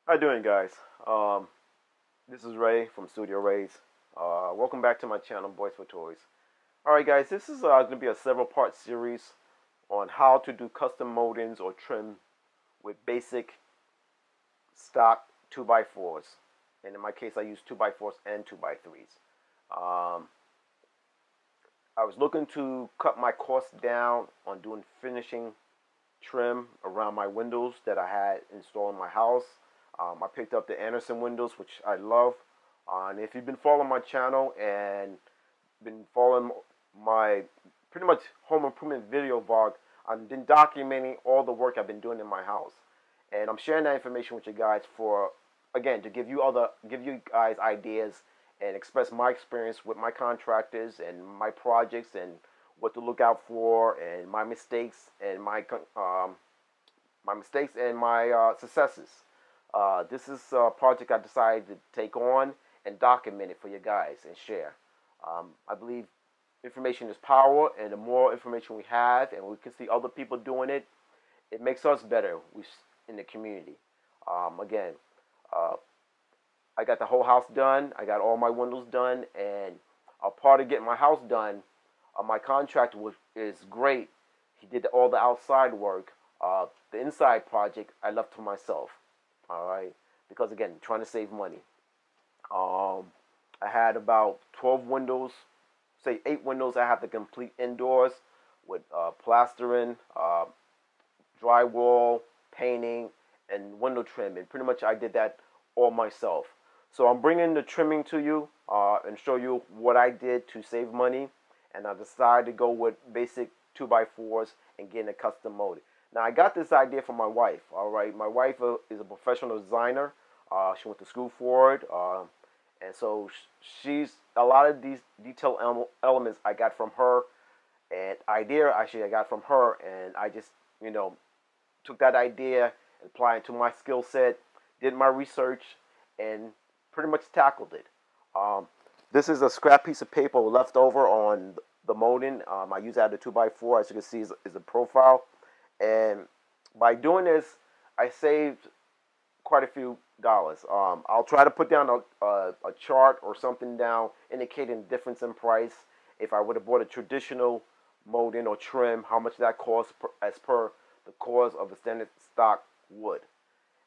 How you doing, guys? Um, this is Ray from Studio Rays. Welcome back to my channel, Boys for Toys. All right, guys, this is going to be a several-part series on how to do custom moldings or trim with basic stock 2x4s. And in my case, I use 2x4s and 2x3s. Um, I was looking to cut my costs down on doing finishing trim around my windows that I had installed in my house. I picked up the Andersen windows, which I love. And if you've been following my channel and been following my pretty much home improvement video vlog, I've been documenting all the work I've been doing in my house, and I'm sharing that information with you guys for, again, to give you guys ideas and express my experience with my contractors and my projects and what to look out for and my mistakes and my successes. This is a project I decided to take on and document it for you guys and share. I believe information is power, and the more information we have and we can see other people doing it, it makes us better in the community. Again, uh, I got the whole house done. I got all my windows done, and a part of getting my house done, my contractor is great. He did all the outside work. The inside project I left to myself. All right, because again, trying to save money. Um, I had about 12 windows, say 8 windows. I have to complete indoors with plastering, drywall, painting, and window trim. And pretty much I did that all myself. So I'm bringing the trimming to you and show you what I did to save money. And I decided to go with basic 2x4s and getting a custom molded. Now I got this idea from my wife. All right, my wife is a professional designer. She went to school for it, and so she's a lot of these detail elements I got from her, and idea actually I got from her, and I just took that idea and applied it to my skill set, did my research, and pretty much tackled it. Um, this is a scrap piece of paper left over on the molding. I use that as a 2x4, as you can see, is a profile. And by doing this, I saved quite a few dollars. I'll try to put down a chart or something down indicating the difference in price. If I would have bought a traditional molding or trim, how much that costs as per the cost of a standard stock wood.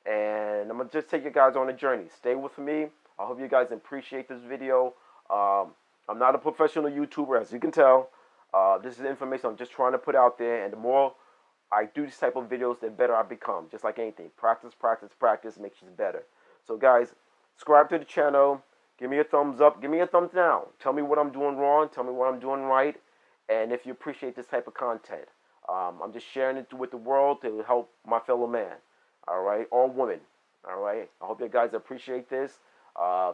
And I'm going to just take you guys on a journey. Stay with me. I hope you guys appreciate this video. I'm not a professional YouTuber, as you can tell. This is information I'm just trying to put out there, and the more I do this type of videos, the better I become. Just like anything. Practice, practice, practice makes you better. So guys, subscribe to the channel. Give me a thumbs up. Give me a thumbs down. Tell me what I'm doing wrong. Tell me what I'm doing right. And if you appreciate this type of content. I'm just sharing it with the world to help my fellow man. All right? Or women. All right? I hope you guys appreciate this.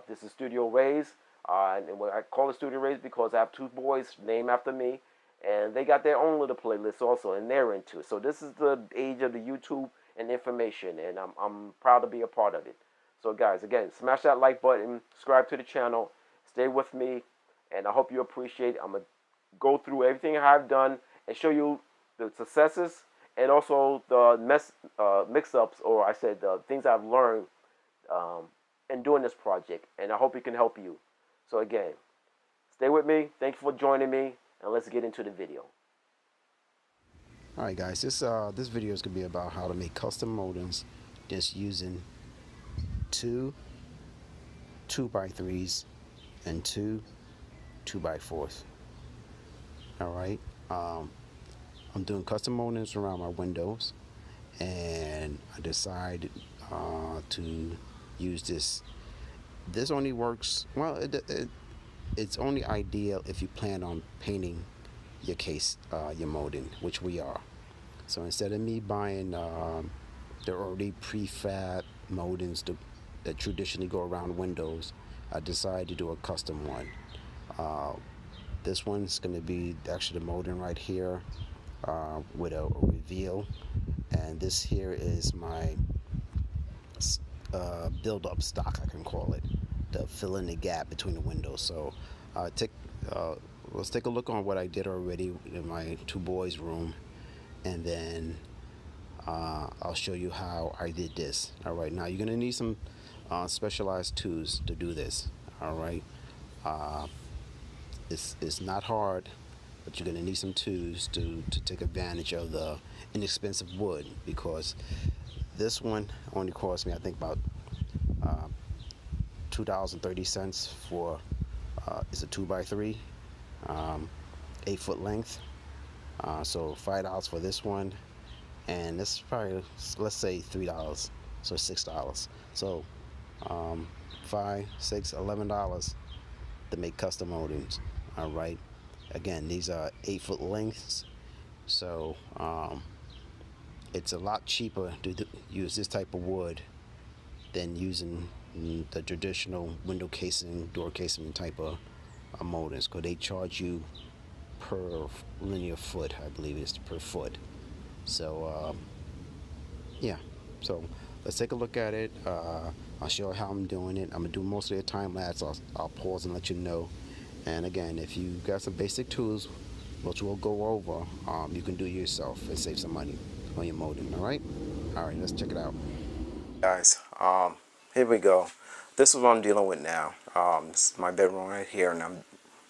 This is Studio Rays. And I call it Studio Rays because I have 2 boys named after me. And they got their own little playlist also, and they're into it. So this is the age of the YouTube and information, and I'm proud to be a part of it. So guys, again, smash that like button, subscribe to the channel, stay with me, and I hope you appreciate it. I'm going to go through everything I've done and show you the successes and also the mix-ups, or I said the things I've learned in doing this project, and I hope it can help you. So again, stay with me. Thank you for joining me. And let's get into the video. All right, guys. This video is gonna be about how to make custom modems just using two 2x3s and two 2x4s. All right. I'm doing custom modems around my windows, and I decided to use this. This only works well. It's only ideal if you plan on painting your molding, which we are. So instead of me buying the already prefab moldings that traditionally go around windows, I decided to do a custom one. Uh, this one's going to be actually the molding right here with a reveal, and this here is my build-up stock, I can call it, to fill in the gap between the windows. So take uh, let's take a look on what I did already in my 2 boys room, and then I'll show you how I did this. All right, now you're gonna need some specialized tools to do this. All right, uh, it's not hard, but you're gonna need some tools to take advantage of the inexpensive wood, because this one only cost me, I think, about uh, $2.30 for it's a 2x3, um, 8 foot length. So $5 for this one, and this is probably, let's say, $3, so $6. So five, six, $11 to make custom moldings. All right. Again, these are 8 foot lengths, so it's a lot cheaper to use this type of wood than using the traditional window casing, door casing type of moldings, because they charge you per linear foot. I believe it's per foot. So yeah, so let's take a look at it. I'll show you how I'm doing it. I'm gonna do most of the time lapse. I'll pause and let you know. And again, if you got some basic tools, which we'll go over, you can do it yourself and save some money on your molding. All right, let's check it out, guys. Here we go. This is what I'm dealing with now. This is my bedroom right here, and I'm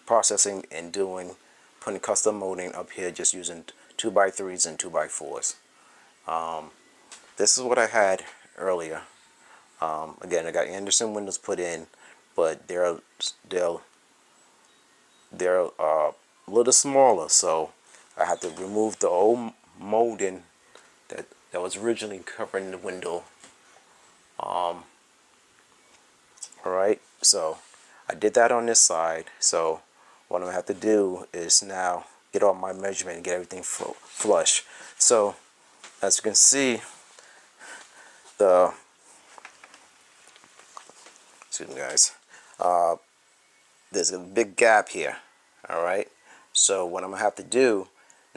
processing and putting custom molding up here, just using 2x3s and 2x4s. This is what I had earlier. Again, I got Andersen windows put in, but they're a little smaller, so I had to remove the old molding that was originally covering the window. Alright, so I did that on this side. So what I'm gonna have to do is now get all my measurement and get everything flush. So as you can see, excuse me, guys, there's a big gap here. Alright, so what I'm gonna have to do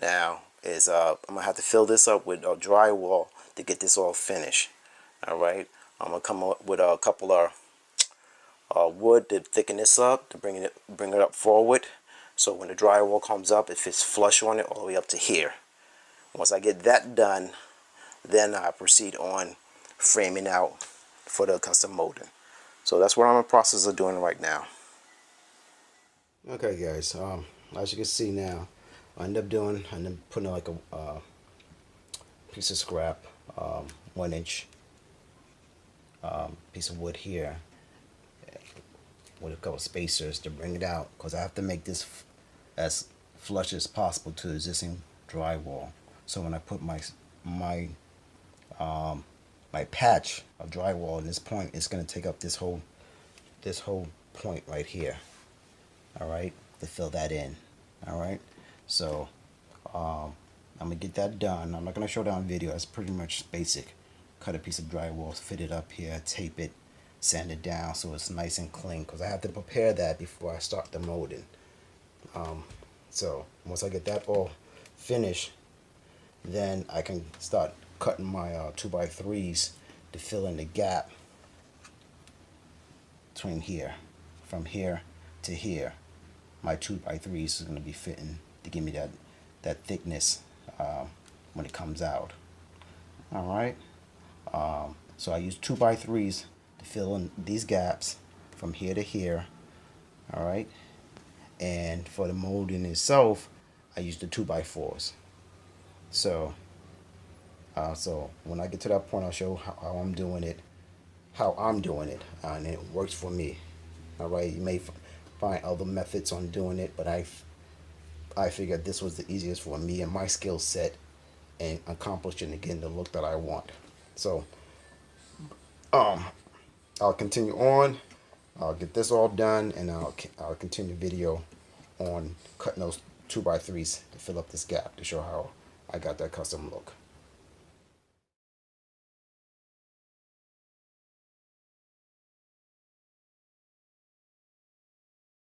now is I'm gonna have to fill this up with drywall to get this all finished. Alright, I'm gonna come up with a couple of wood to thicken this up, to bring it up forward, so when the drywall comes up, it fits flush on it all the way up to here. Once I get that done, then I proceed on framing out for the custom molding. So that's what I'm in the process of doing right now. Okay, guys, as you can see now, I end up putting like a piece of scrap, 1-inch piece of wood here with a couple spacers to bring it out, because I have to make this as flush as possible to existing drywall. So when I put my patch of drywall in this point, it's going to take up this whole point right here. All right, to fill that in. All right, so I'm gonna get that done. I'm not gonna show that on video. It's pretty much basic. Cut a piece of drywall, fit it up here, tape it, sand it down so it's nice and clean, because I have to prepare that before I start the molding. So once I get that all finished, then I can start cutting my 2x3s to fill in the gap between here, from here to here. My 2x3s is going to be fitting to give me that thickness when it comes out. All right. So I use 2x3s to fill in these gaps from here to here. All right. And for the molding itself, I use the 2x4s. So when I get to that point, I'll show how I'm doing it, and it works for me. All right. You may find other methods on doing it, but I figured this was the easiest for me and my skill set, and accomplishing again the look that I want. So I'll continue on. I'll get this all done, and I'll continue the video on cutting those 2x3s to fill up this gap to show how I got that custom look.